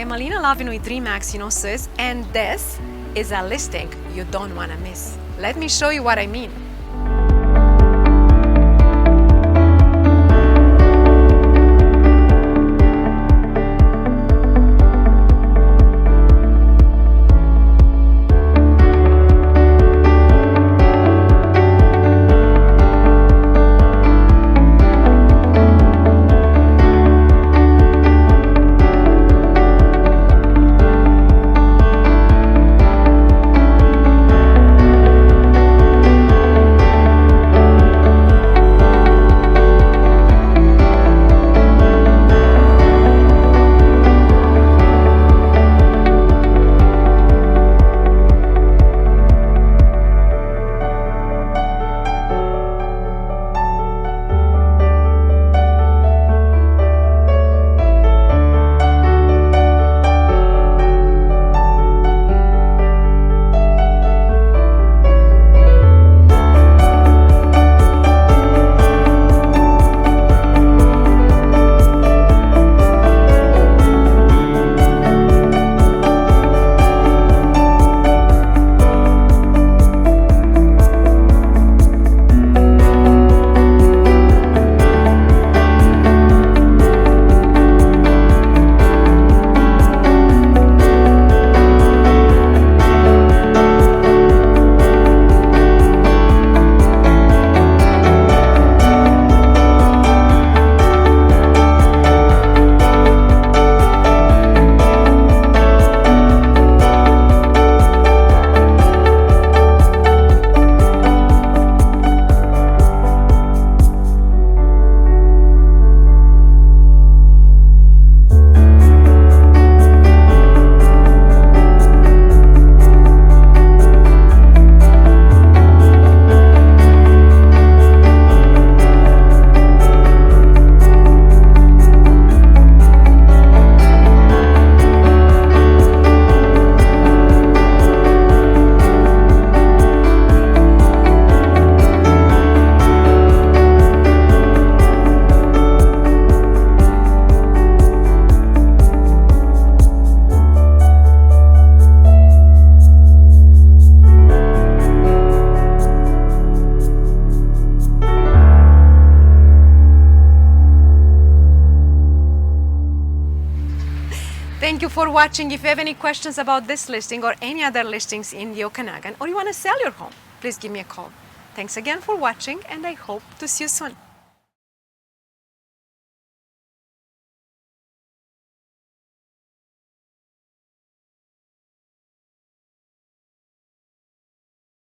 am Alina Lovin with Remax in Osoyoos, and this is a listing you don't want to miss. Let me show you what I mean. Thank you for watching. If you have any questions about this listing or any other listings in the Okanagan, or you want to sell your home, please give me a call. Thanks again for watching, and I hope to see you soon.